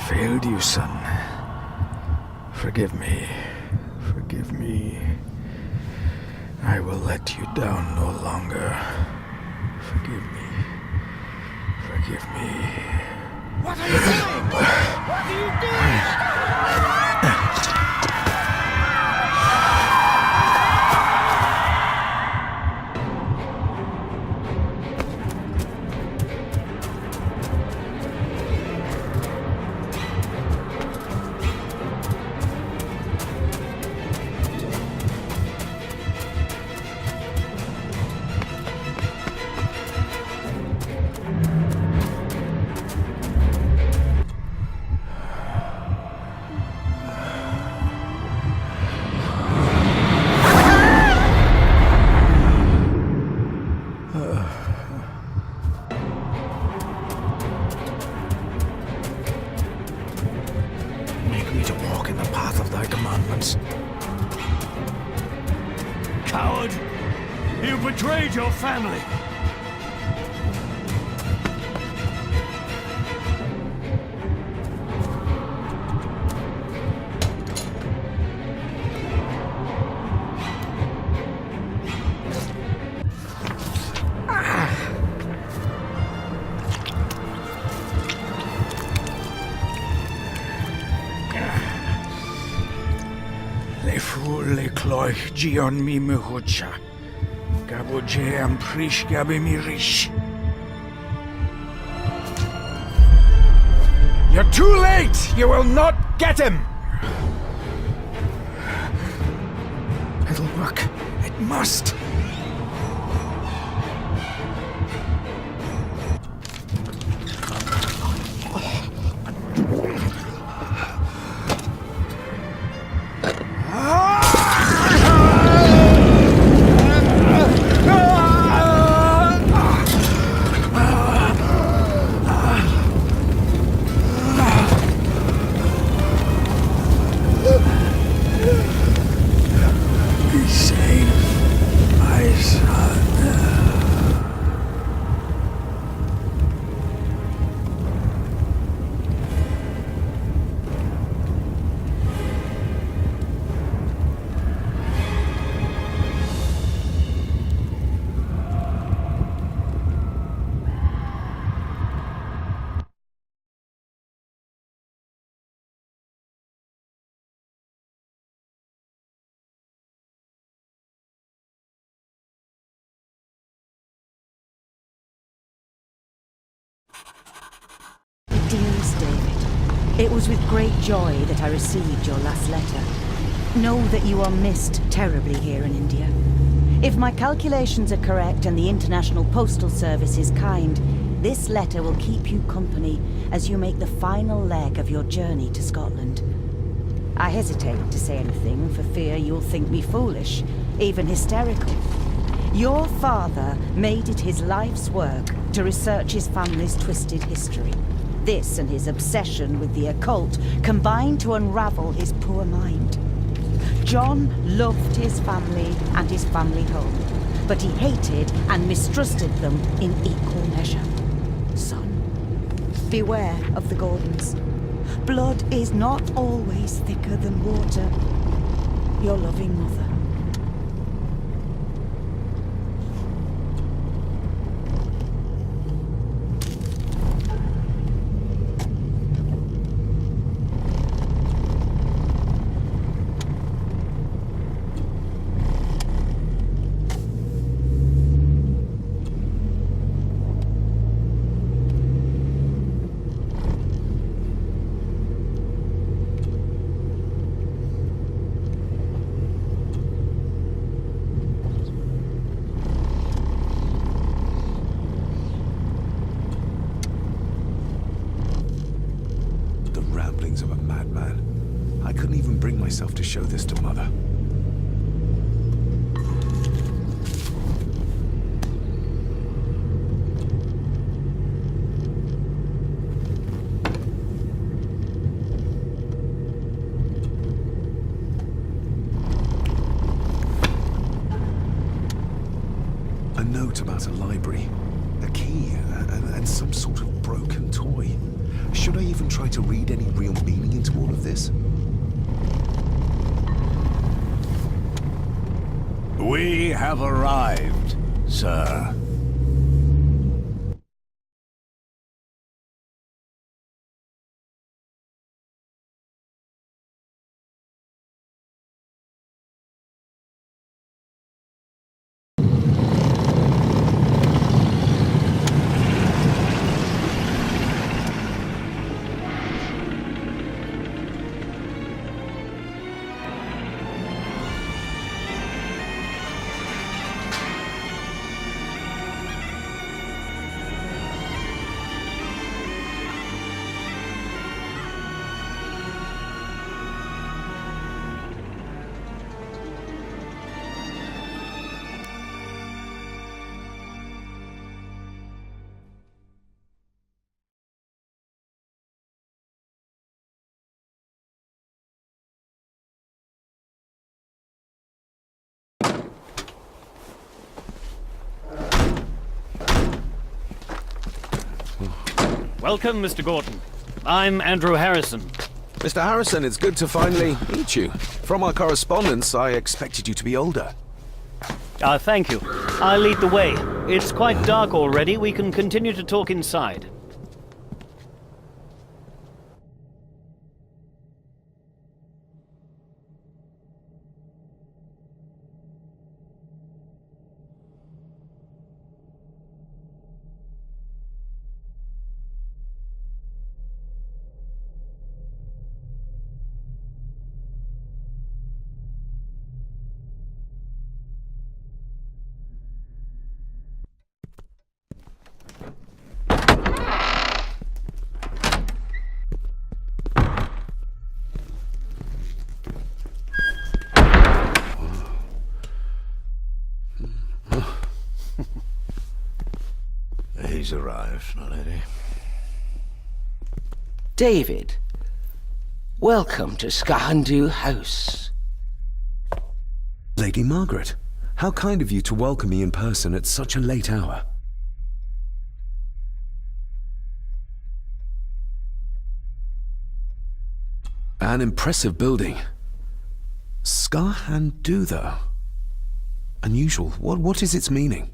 failed you, son. Forgive me. Forgive me. I will let you down no longer. Forgive me. Forgive me. What are you doing? What are you doing? Coward! You betrayed your family! Le fu le cloch gion mi mehucha. Gabo je am prish gabe mi rish. You're too late! You will not get him! It'll work. It must. Dearest David, it was with great joy that I received your last letter. Know that you are missed terribly here in India. If my calculations are correct and the International Postal Service is kind, this letter will keep you company as you make the final leg of your journey to Scotland. I hesitate to say anything for fear you'll think me foolish, even hysterical. Your father made it his life's work to research his family's twisted history. This and his obsession with the occult combined to unravel his poor mind. John loved his family and his family home, but he hated and mistrusted them in equal measure. Son, beware of the Gordons. Blood is not always thicker than water. Your loving mother. Of a madman. I couldn't even bring myself to show this to Mother. A note about a library, a key, and some sort of broken toy. Should I even try to read any real meaning into all of this? We have arrived, sir. Welcome, Mr. Gordon. I'm Andrew Harrison. Mr. Harrison, it's good to finally meet you. From our correspondence, I expected you to be older. Thank you. I'll lead the way. It's quite dark already. We can continue to talk inside. He's arrived, my lady. David, welcome to Skahandu House. Lady Margaret, how kind of you to welcome me in person at such a late hour. An impressive building. Skahandu, though. Unusual. What is its meaning?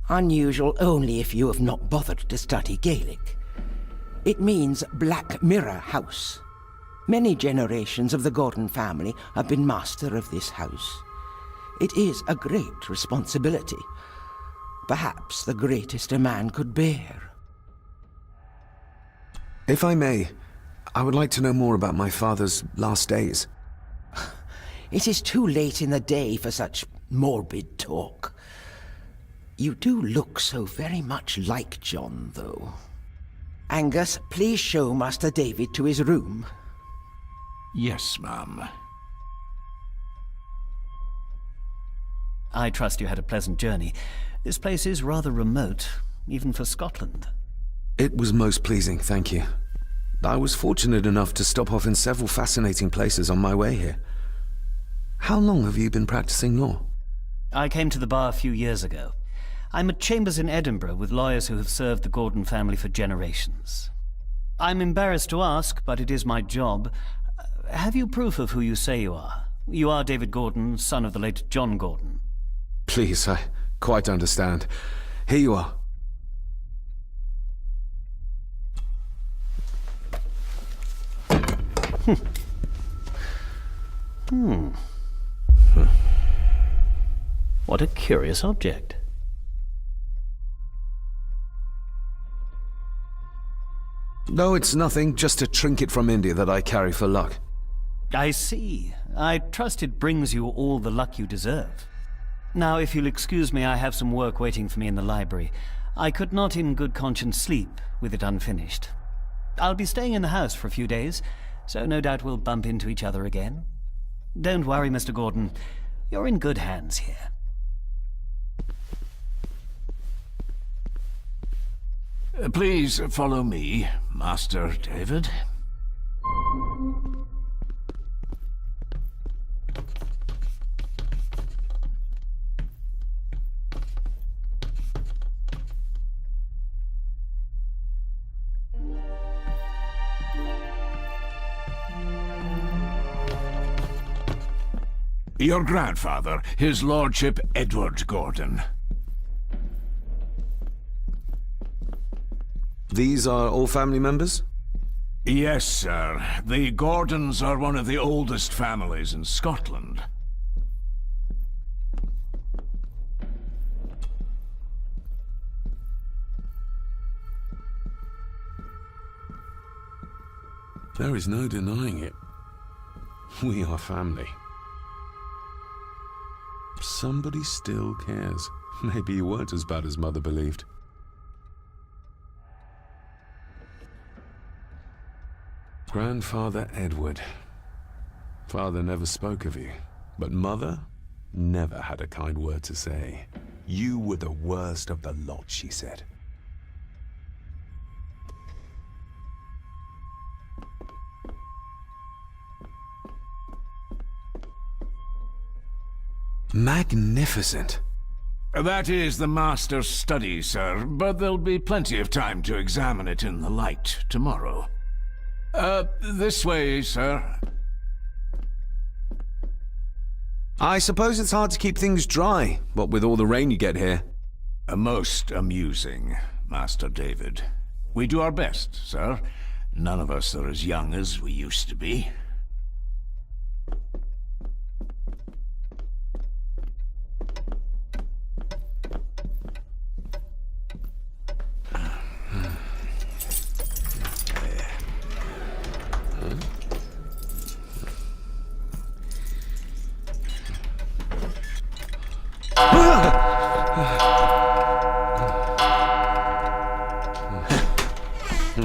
Unusual only if you have not bothered to study Gaelic. It means Black Mirror House. Many generations of the Gordon family have been master of this house. It is a great responsibility. Perhaps the greatest a man could bear. If I may, I would like to know more about my father's last days. It is too late in the day for such morbid talk. You do look so very much like John, though. Angus, please show Master David to his room. Yes, ma'am. I trust you had a pleasant journey. This place is rather remote, even for Scotland. It was most pleasing, thank you. I was fortunate enough to stop off in several fascinating places on my way here. How long have you been practicing law? I came to the bar a few years ago. I'm at chambers in Edinburgh with lawyers who have served the Gordon family for generations. I'm embarrassed to ask, but it is my job. Have you proof of who you say you are? You are David Gordon, son of the late John Gordon. Please, I quite understand. Here you are. What a curious object. No, it's nothing, just a trinket from India that I carry for luck. I see. I trust it brings you all the luck you deserve. Now, if you'll excuse me, I have some work waiting for me in the library. I could not in good conscience sleep with it unfinished. I'll be staying in the house for a few days, so no doubt we'll bump into each other again. Don't worry, Mr. Gordon. You're in good hands here. Please follow me, Master David. Your grandfather, his lordship Edward Gordon. These are all family members? Yes, sir. The Gordons are one of the oldest families in Scotland. There is no denying it. We are family. Somebody still cares. Maybe you weren't as bad as Mother believed. Grandfather Edward. Father never spoke of you, but Mother never had a kind word to say. You were the worst of the lot, she said. Magnificent. That is the master's study, sir, but there'll be plenty of time to examine it in the light tomorrow. This way, sir. I suppose it's hard to keep things dry, what with all the rain you get here. Most amusing, Master David. We do our best, sir. None of us are as young as we used to be.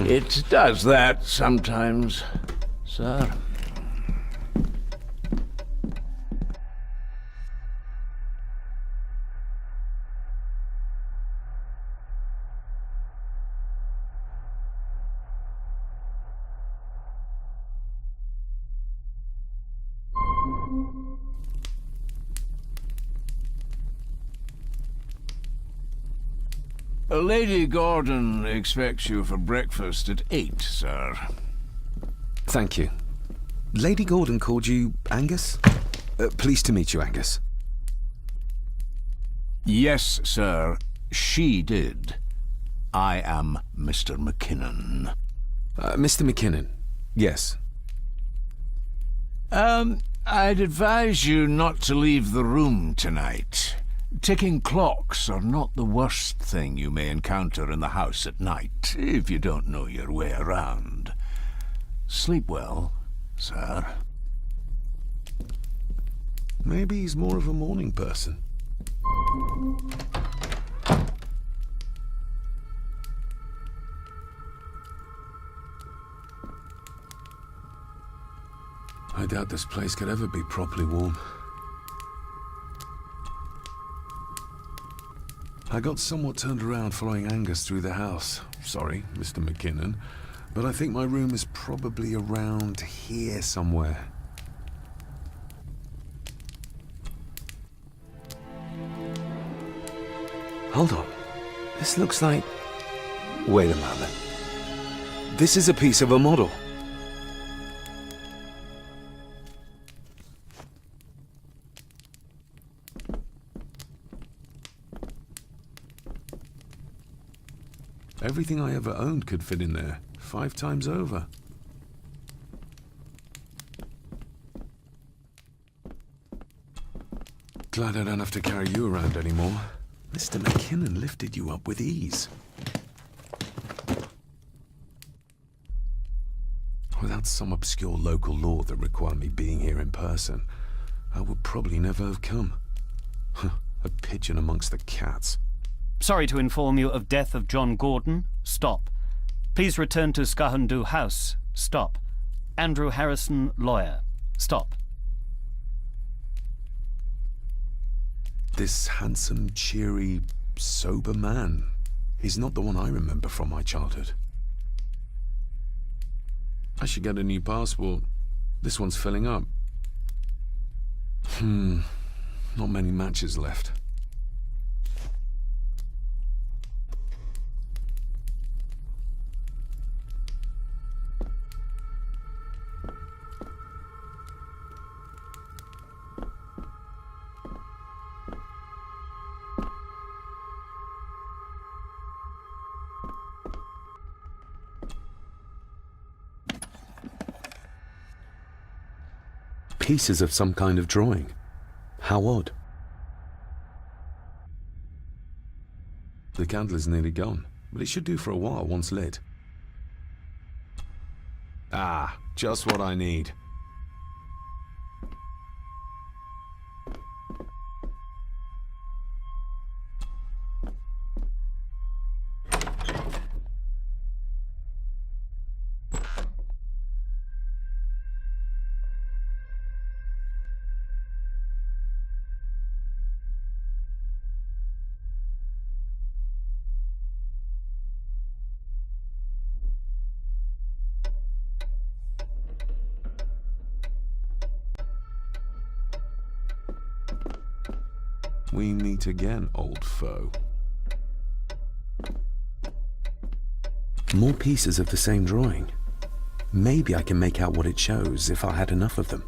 It does that sometimes, sir. Lady Gordon expects you for breakfast at 8, sir. Thank you. Lady Gordon called you Angus? Pleased to meet you, Angus. Yes, sir. She did. I am Mr. McKinnon. Mr. McKinnon. Yes. I'd advise you not to leave the room tonight. Ticking clocks are not the worst thing you may encounter in the house at night, if you don't know your way around. Sleep well, sir. Maybe he's more of a morning person. I doubt this place could ever be properly warm. I got somewhat turned around following Angus through the house. Sorry, Mr. McKinnon, but I think my room is probably around here somewhere. Hold on. This looks like... Wait a moment. This is a piece of a model. Everything I ever owned could fit in there, 5 times over. Glad I don't have to carry you around anymore. Mr. McKinnon lifted you up with ease. Without some obscure local law that required me being here in person, I would probably never have come. A pigeon amongst the cats. Sorry to inform you of death of John Gordon. Stop. Please return to Skahundu House. Stop. Andrew Harrison, lawyer. Stop. This handsome, cheery, sober man. He's not the one I remember from my childhood. I should get a new passport. This one's filling up. Not many matches left. Pieces of some kind of drawing. How odd. The candle is nearly gone, but it should do for a while once lit. Ah, just what I need. We meet again, old foe. More pieces of the same drawing. Maybe I can make out what it shows if I had enough of them.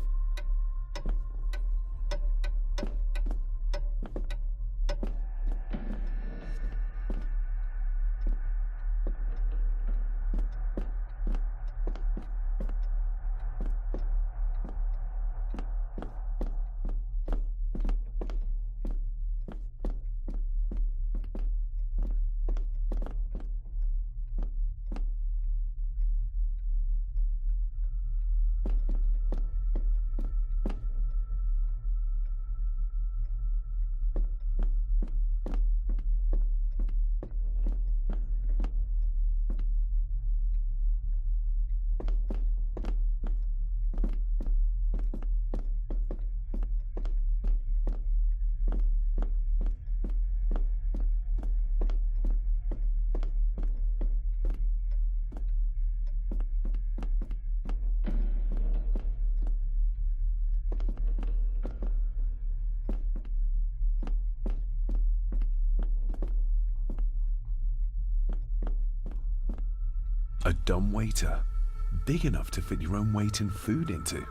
A dumb waiter, big enough to fit your own weight and food into.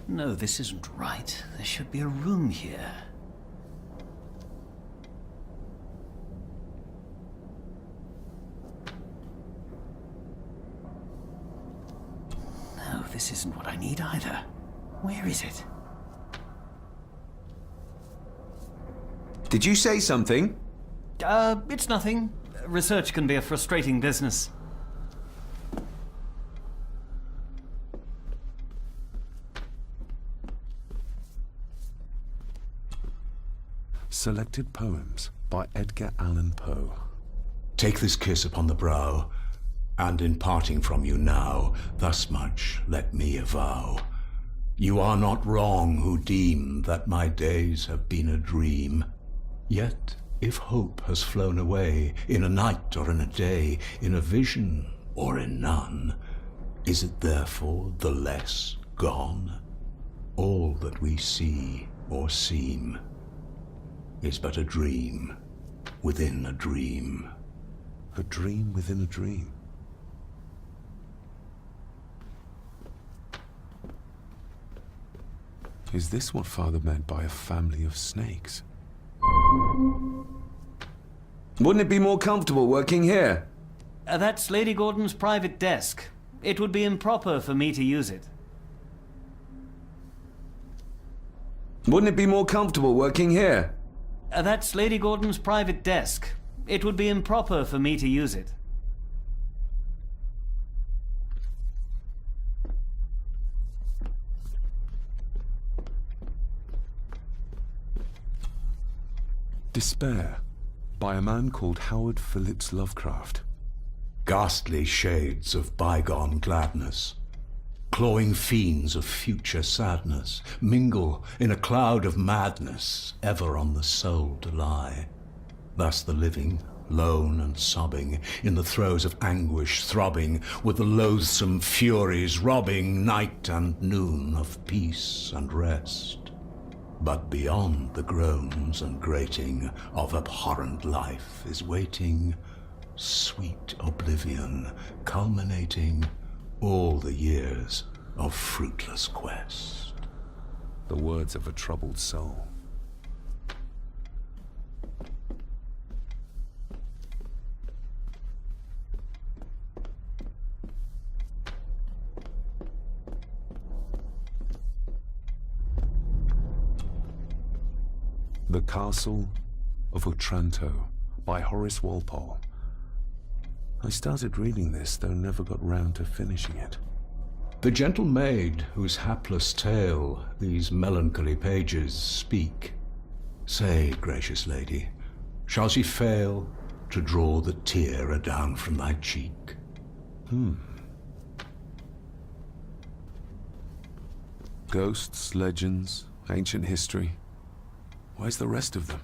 No, this isn't right. There should be a room here. No, this isn't what I need either. Where is it? Did you say something? It's nothing. Research can be a frustrating business. Selected Poems by Edgar Allan Poe. Take this kiss upon the brow, and in parting from you now, thus much let me avow. You are not wrong who deem that my days have been a dream. Yet, if hope has flown away, in a night or in a day, in a vision or in none, is it therefore the less gone? All that we see or seem is but a dream within a dream. A dream within a dream. Is this what Father meant by a family of snakes? Wouldn't it be more comfortable working here? That's Lady Gordon's private desk. It would be improper for me to use it. Wouldn't it be more comfortable working here? That's Lady Gordon's private desk. It would be improper for me to use it. Despair, by a man called Howard Phillips Lovecraft. Ghastly shades of bygone gladness, clawing fiends of future sadness, mingle in a cloud of madness, ever on the soul to lie. Thus the living lone and sobbing, in the throes of anguish throbbing, with the loathsome furies robbing night and noon of peace and rest. But beyond the groans and grating of abhorrent life is waiting sweet oblivion, culminating all the years of fruitless quest. The words of a troubled soul. The Castle of Otranto by Horace Walpole. I started reading this, though never got round to finishing it. The gentle maid whose hapless tale these melancholy pages speak, say, gracious lady, shall she fail to draw the tear adown from thy cheek? Ghosts, legends, ancient history. Where's the rest of them?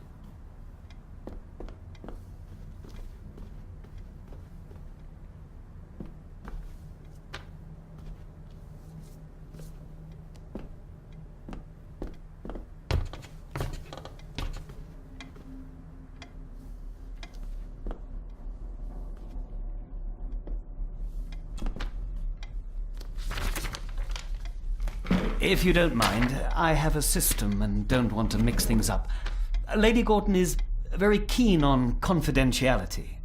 If you don't mind, I have a system and don't want to mix things up. Lady Gordon is very keen on confidentiality.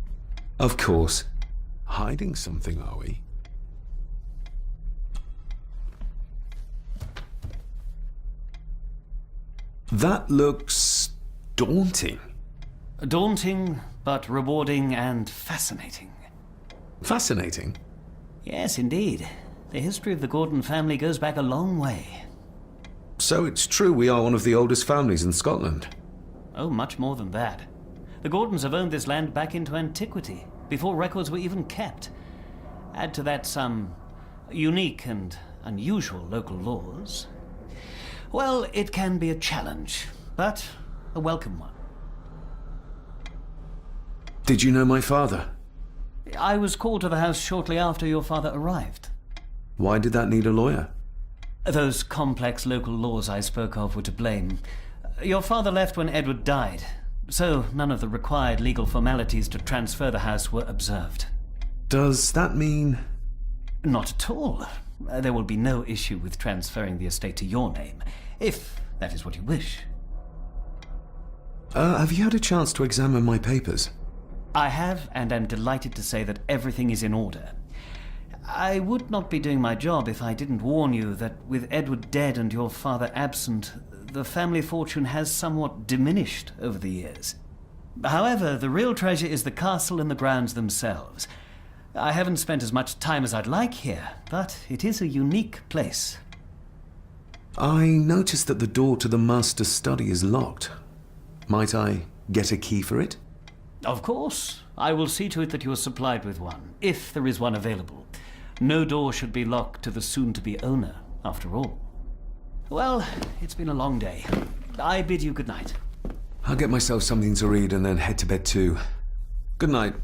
Of course. Hiding something, are we? That looks daunting. Daunting, but rewarding and fascinating. Fascinating? Yes, indeed. The history of the Gordon family goes back a long way. So it's true we are one of the oldest families in Scotland. Oh, much more than that. The Gordons have owned this land back into antiquity, before records were even kept. Add to that some unique and unusual local laws. Well, it can be a challenge, but a welcome one. Did you know my father? I was called to the house shortly after your father arrived. Why did that need a lawyer? Those complex local laws I spoke of were to blame. Your father left when Edward died, so none of the required legal formalities to transfer the house were observed. Does that mean... Not at all. There will be no issue with transferring the estate to your name, if that is what you wish. Have you had a chance to examine my papers? I have, and am delighted to say that everything is in order. I would not be doing my job if I didn't warn you that with Edward dead and your father absent, the family fortune has somewhat diminished over the years. However, the real treasure is the castle and the grounds themselves. I haven't spent as much time as I'd like here, but it is a unique place. I noticed that the door to the master's study is locked. Might I get a key for it? Of course. I will see to it that you are supplied with one, if there is one available. No door should be locked to the soon-to-be owner, after all. Well, it's been a long day. I bid you good night. I'll get myself something to read and then head to bed too. Good night.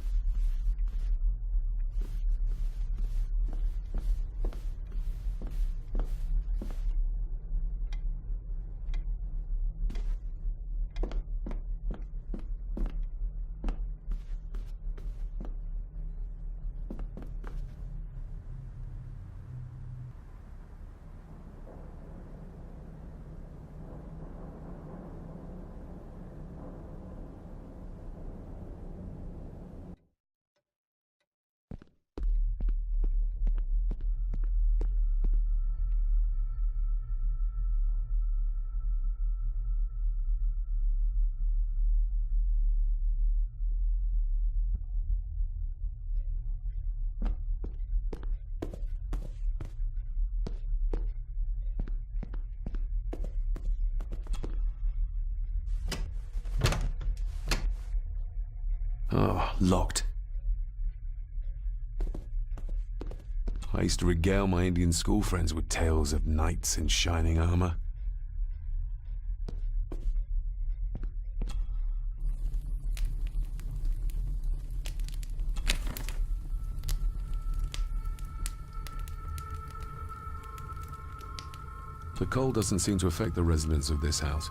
Oh, locked. I used to regale my Indian school friends with tales of knights in shining armor. The cold doesn't seem to affect the residents of this house.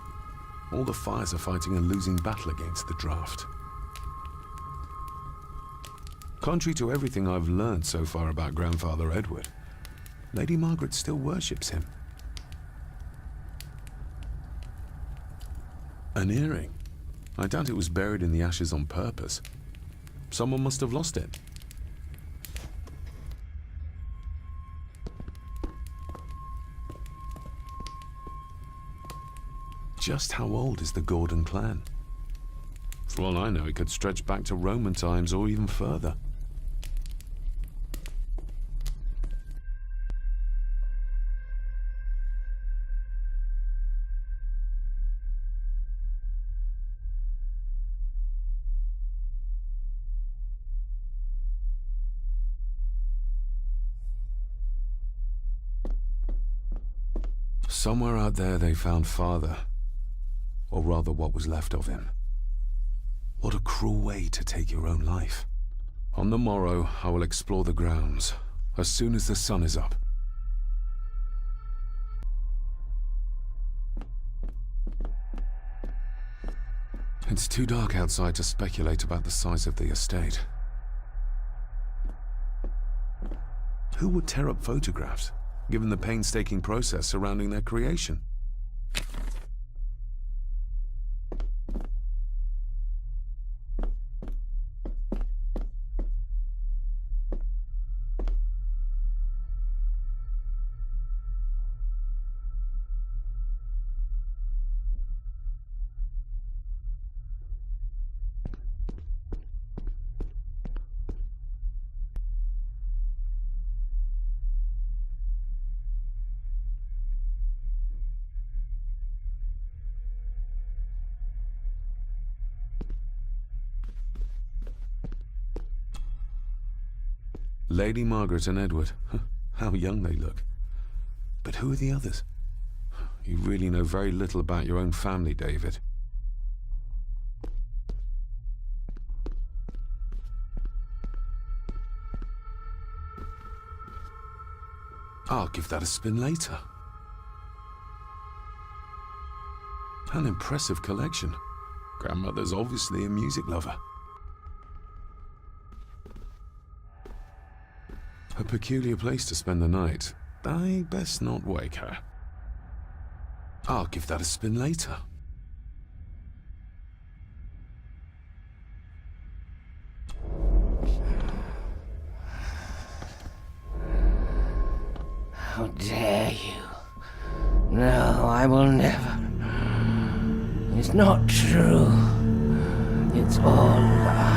All the fires are fighting a losing battle against the draft. Contrary to everything I've learned so far about Grandfather Edward, Lady Margaret still worships him. An earring? I doubt it was buried in the ashes on purpose. Someone must have lost it. Just how old is the Gordon clan? For all I know, it could stretch back to Roman times or even further. Somewhere out there they found Father. Or rather, what was left of him. What a cruel way to take your own life. On the morrow, I will explore the grounds, as soon as the sun is up. It's too dark outside to speculate about the size of the estate. Who would tear up photographs, given the painstaking process surrounding their creation? Lady Margaret and Edward. How young they look. But who are the others? You really know very little about your own family, David. I'll give that a spin later. An impressive collection. Grandmother's obviously a music lover. A peculiar place to spend the night. I best not wake her. I'll give that a spin later. How dare you? No, I will never. It's not true. It's all lies.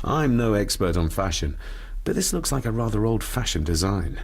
I'm no expert on fashion, but this looks like a rather old-fashioned design.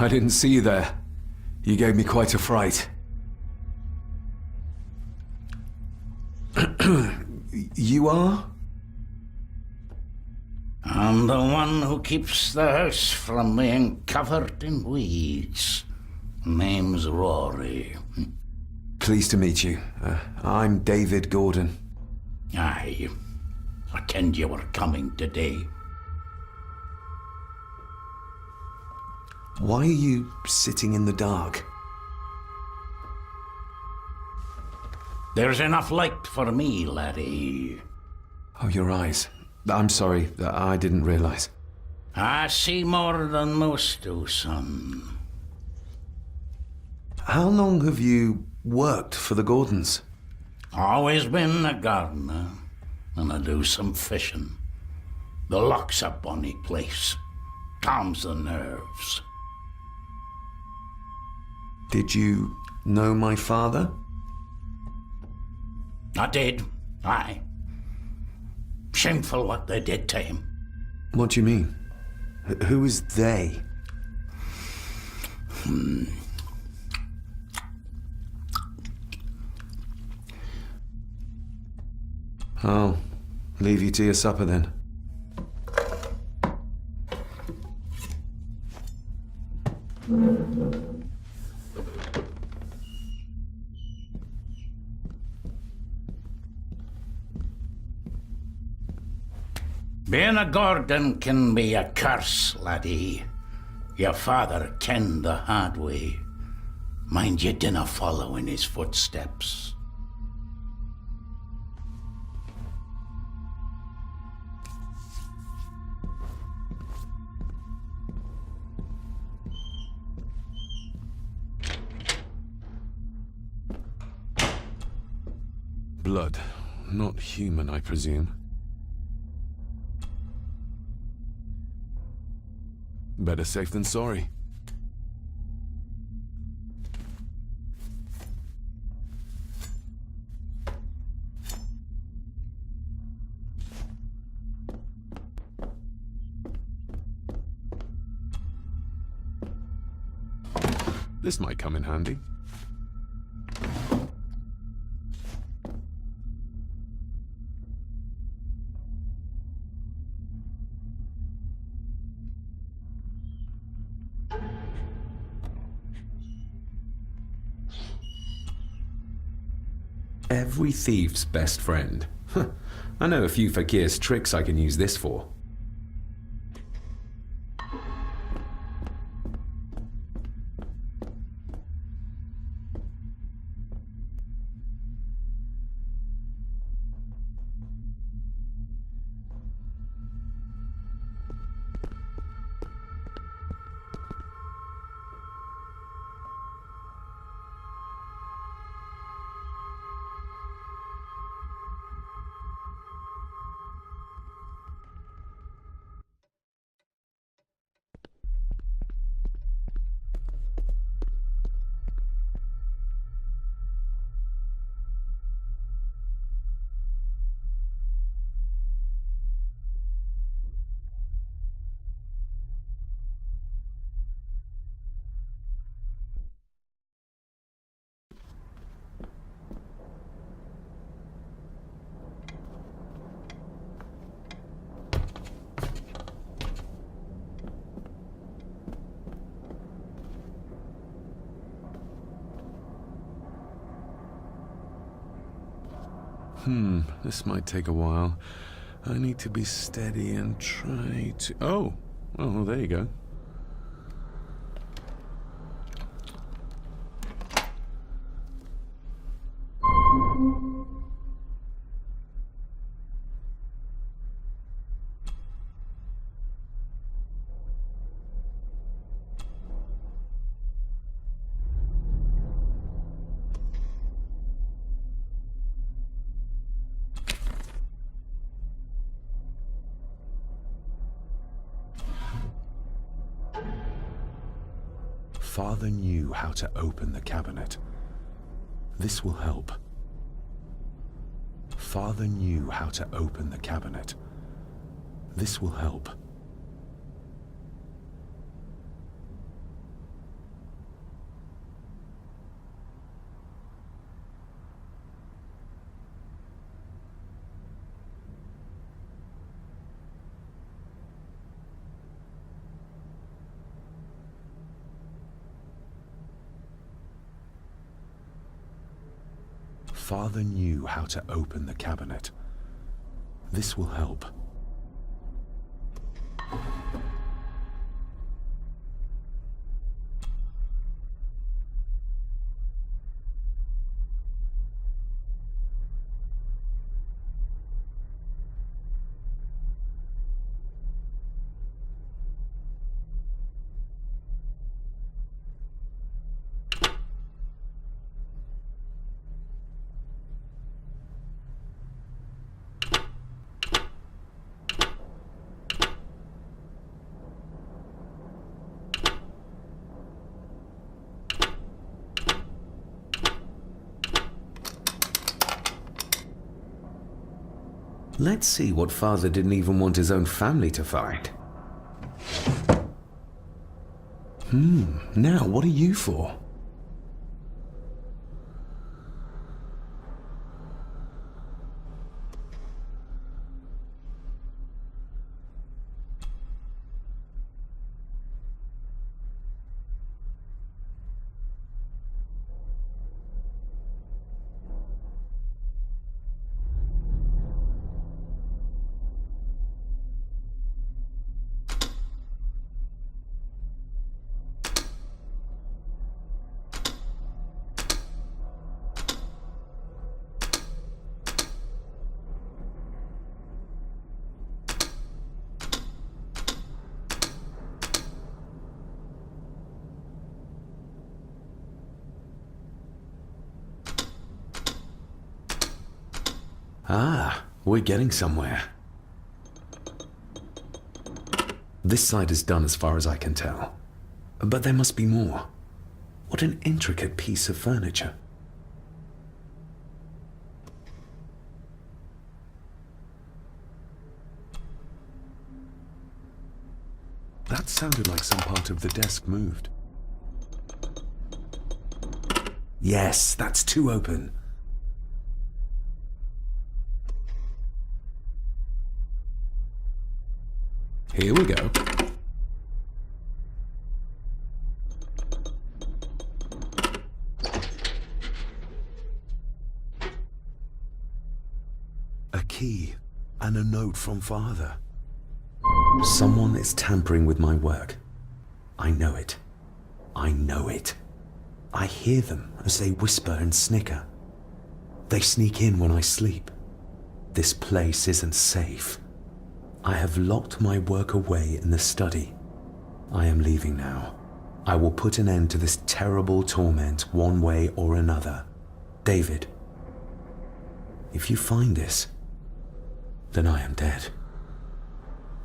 I didn't see you there. You gave me quite a fright. You are? I'm the one who keeps the house from being covered in weeds. Name's Rory. Pleased to meet you. I'm David Gordon. Aye. I kenned you were coming today. Why are you sitting in the dark? There's enough light for me, laddie. Oh, your eyes. I'm sorry, I didn't realize. I see more than most do, son. How long have you worked for the Gordons? Always been a gardener, and I do some fishing. The loch's a bonny place. Calms the nerves. Did you know my father? I did, aye. Shameful what they did to him. What do you mean? Who is they? I'll leave you to your supper then. Being a Gordon can be a curse, laddie. Your father kenned the hard way. Mind you dinna follow in his footsteps. Blood. Not human, I presume. Better safe than sorry. This might come in handy. Every thief's best friend. I know a few fakir's tricks I can use this for. This might take a while. I need to be steady and try to... Oh, well, there you go. Father knew how to open the cabinet. This will help. Father knew how to open the cabinet. This will help. Father knew how to open the cabinet. This will help. Let's see what Father didn't even want his own family to find. Now what are you for? Ah, we're getting somewhere. This side is done as far as I can tell. But there must be more. What an intricate piece of furniture. That sounded like some part of the desk moved. Yes, that's too open. Here we go. A key and a note from Father. Someone is tampering with my work. I know it. I know it. I hear them as they whisper and snicker. They sneak in when I sleep. This place isn't safe. I have locked my work away in the study. I am leaving now. I will put an end to this terrible torment one way or another. David, if you find this, then I am dead.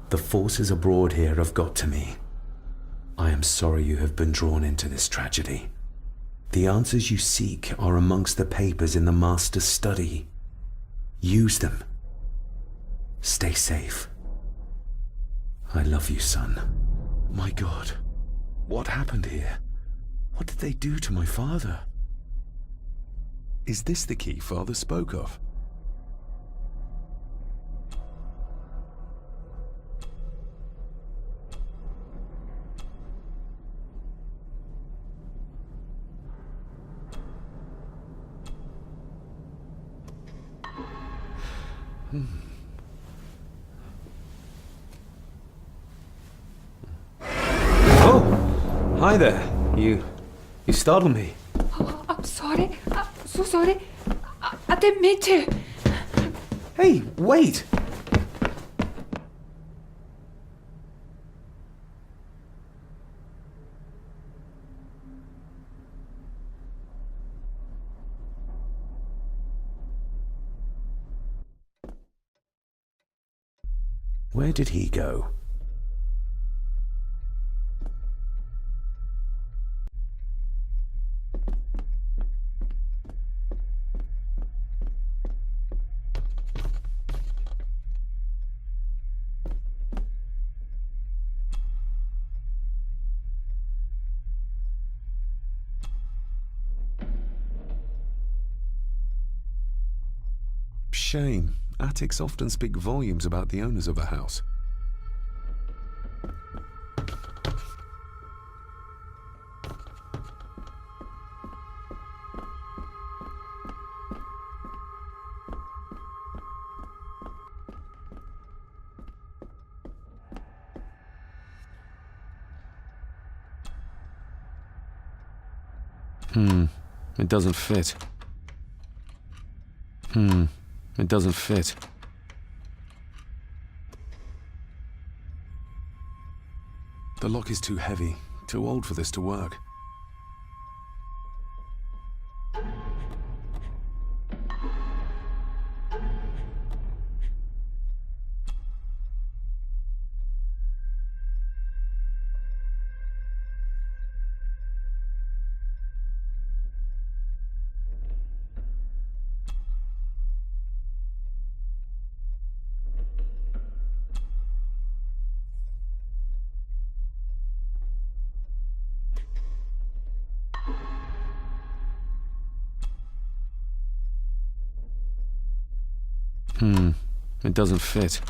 The forces abroad here have got to me. I am sorry you have been drawn into this tragedy. The answers you seek are amongst the papers in the Master's study. Use them. Stay safe. I love you, son. My God, what happened here? What did they do to my father? Is this the key Father spoke of? Hi there. You startled me. Oh, I'm sorry. I'm so sorry. I didn't mean to. Hey, wait! Where did he go? Shame. Attics often speak volumes about the owners of a house. It doesn't fit. It doesn't fit. The lock is too heavy, too old for this to work. It doesn't fit.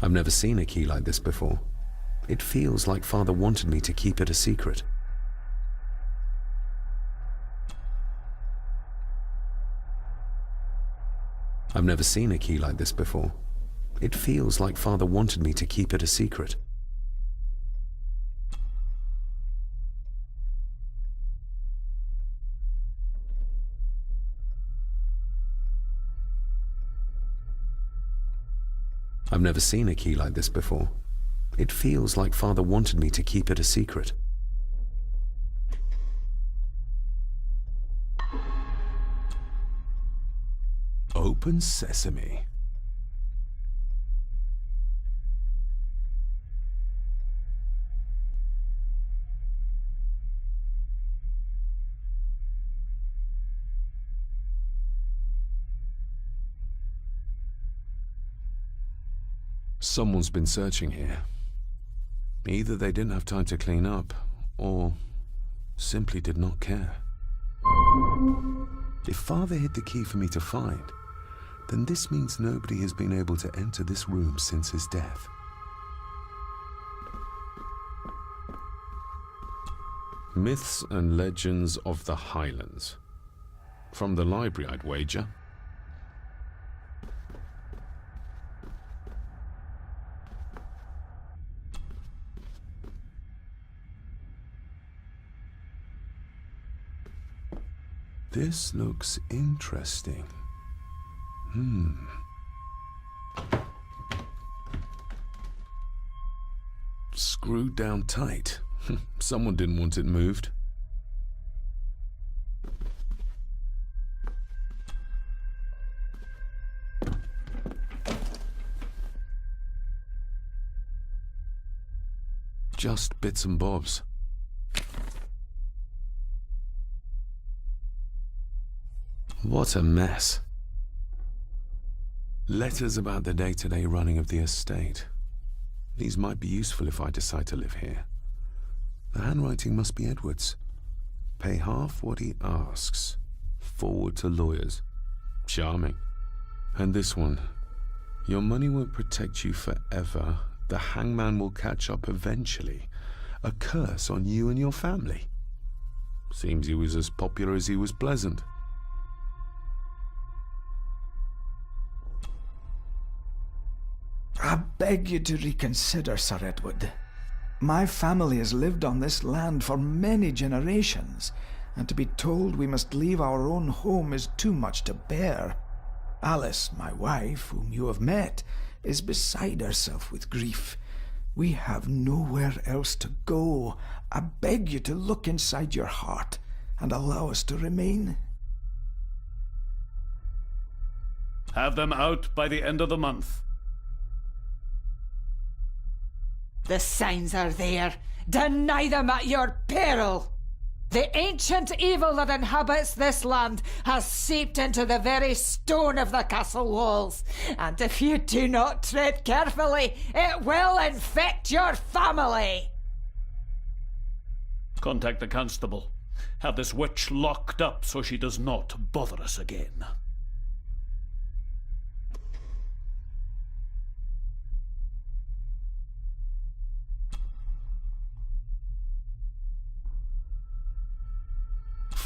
I've never seen a key like this before. It feels like Father wanted me to keep it a secret. I've never seen a key like this before. It feels like Father wanted me to keep it a secret. I've never seen a key like this before. It feels like Father wanted me to keep it a secret. Open sesame. Someone's been searching here. Either they didn't have time to clean up, or simply did not care. If Father hid the key for me to find, then this means nobody has been able to enter this room since his death. Myths and Legends of the Highlands. From the library, I'd wager. This looks interesting. Screwed down tight. Someone didn't want it moved. Just bits and bobs. What a mess. Letters about the day-to-day running of the estate. These might be useful if I decide to live here. The handwriting must be Edward's. Pay half what he asks. Forward to lawyers. Charming. And this one. Your money won't protect you forever. The hangman will catch up eventually. A curse on you and your family. Seems he was as popular as he was pleasant. I beg you to reconsider, Sir Edward. My family has lived on this land for many generations, and to be told we must leave our own home is too much to bear. Alice, my wife, whom you have met, is beside herself with grief. We have nowhere else to go. I beg you to look inside your heart and allow us to remain. Have them out by the end of the month. The signs are there. Deny them at your peril. The ancient evil that inhabits this land has seeped into the very stone of the castle walls, and if you do not tread carefully, it will infect your family. Contact the constable. Have this witch locked up so she does not bother us again.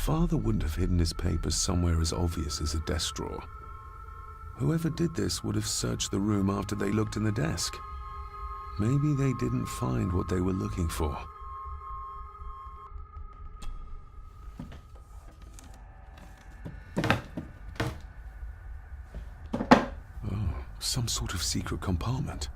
Father wouldn't have hidden his papers somewhere as obvious as a desk drawer. Whoever did this would have searched the room after they looked in the desk. Maybe they didn't find what they were looking for. Oh, some sort of secret compartment.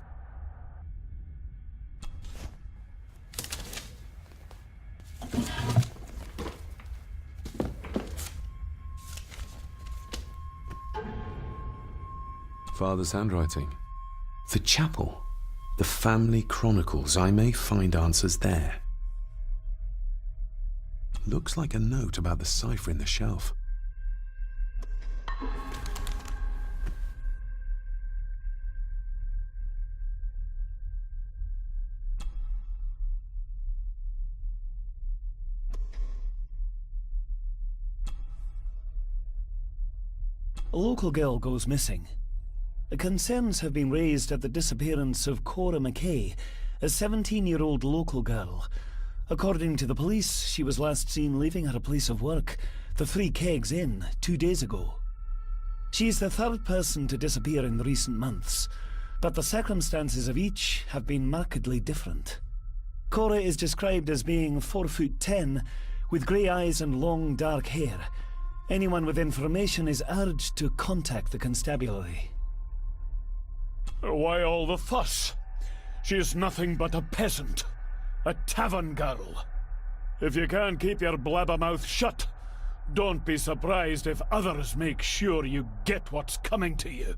Father's handwriting. The chapel. The family chronicles. I may find answers there. Looks like a note about the cipher in the shelf. A local girl goes missing. Concerns have been raised at the disappearance of Cora McKay, a 17-year-old local girl. According to the police, she was last seen leaving her place of work, the Three Kegs Inn, 2 days ago. She is the third person to disappear in recent months, but the circumstances of each have been markedly different. Cora is described as being 4'10", with grey eyes and long dark hair. Anyone with information is urged to contact the constabulary. Why all the fuss? She is nothing but a peasant. A tavern girl. If you can't keep your blabbermouth shut, don't be surprised if others make sure you get what's coming to you.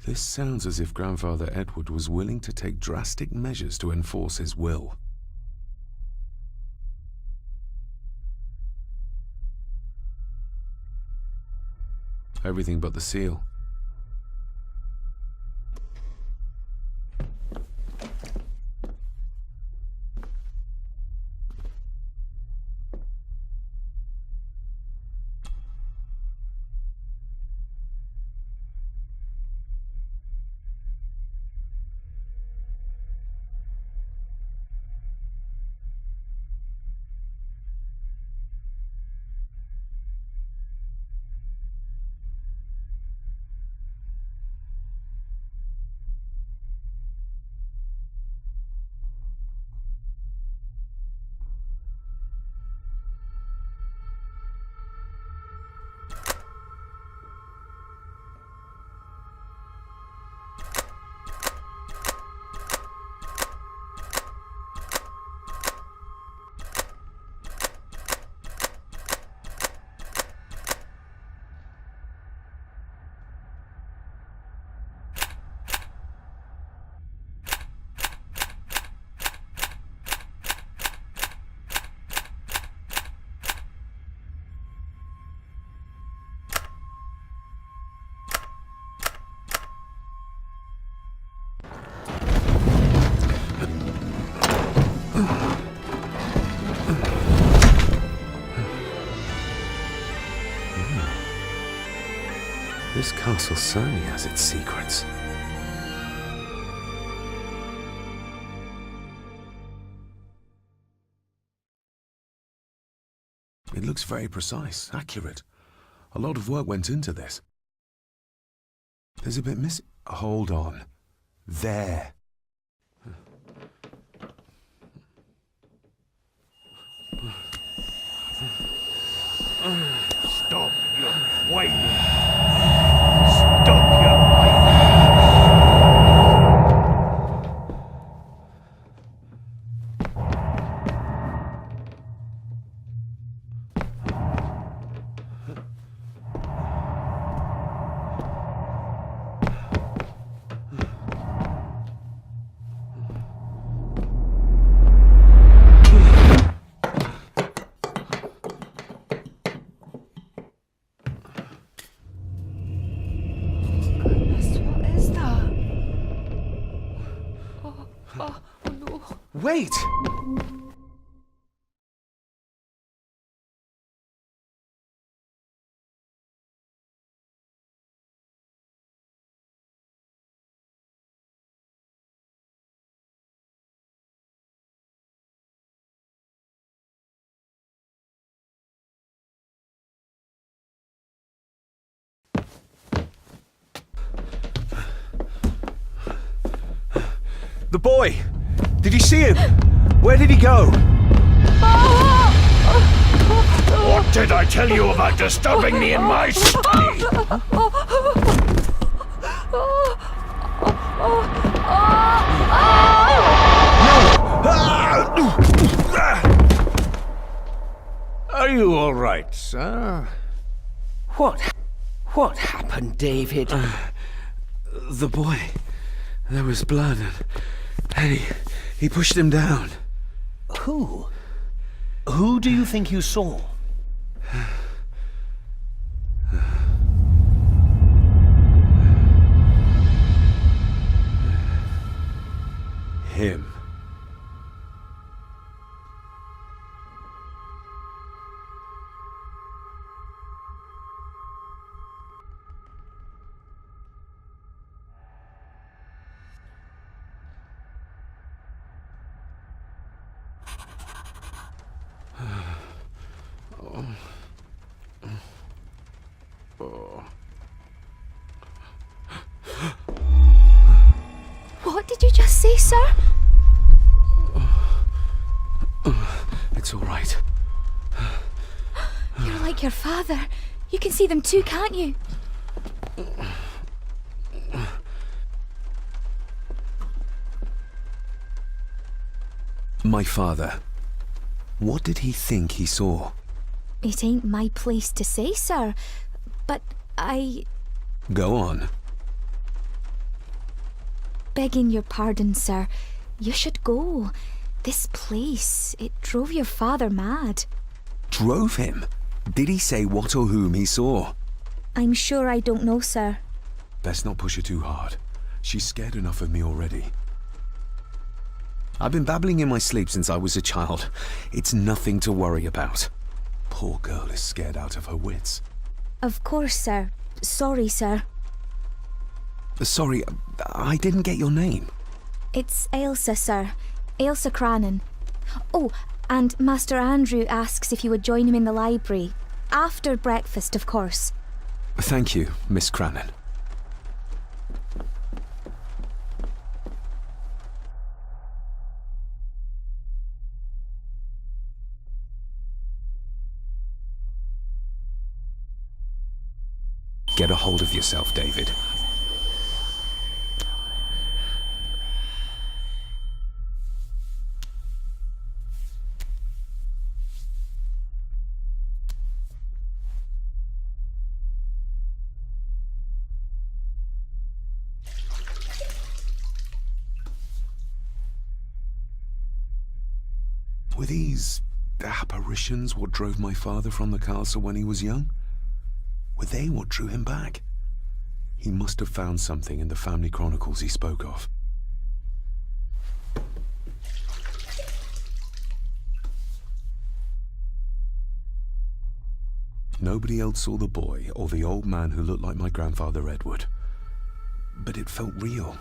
This sounds as if Grandfather Edward was willing to take drastic measures to enforce his will. Everything but the seal. This castle certainly has its secrets. It looks very precise, accurate. A lot of work went into this. There's a bit missing. Hold on. There. Stop your whining. Stop your whining. Wait! The boy! Did you see him? Where did he go? What did I tell you about disturbing me in my study? Are you all right, sir? What happened, David? The boy. There was blood and he pushed him down. Who? Who do you think you saw? Him. What did you just say, sir? It's all right. You're like your father. You can see them too, can't you? My father. What did he think he saw? It ain't my place to say, sir. But Go on. begging your pardon, sir, you should go. This place, it drove your father mad. Drove him? Did he say what or whom he saw? I'm sure I don't know, sir. Best not push her too hard. She's scared enough of me already. I've been babbling in my sleep since I was a child. It's nothing to worry about. Poor girl is scared out of her wits. Of course, sir. Sorry, sir. Sorry, I didn't get your name. It's Ailsa, sir. Ailsa Crannan. Oh, and Master Andrew asks if you would join him in the library. After breakfast, of course. Thank you, Miss Crannan. Get a hold of yourself, David. Were these apparitions what drove my father from the castle when he was young? Were they what drew him back? He must have found something in the family chronicles he spoke of. Nobody else saw the boy or the old man who looked like my grandfather Edward. But it felt real,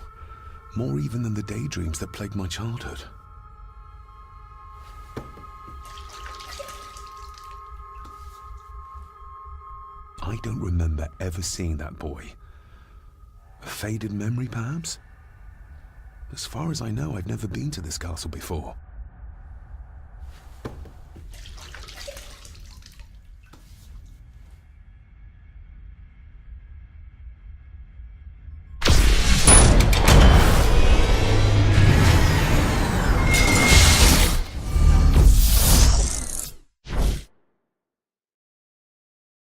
more even than the daydreams that plagued my childhood. I don't remember ever seeing that boy. A faded memory, perhaps? As far as I know, I've never been to this castle before.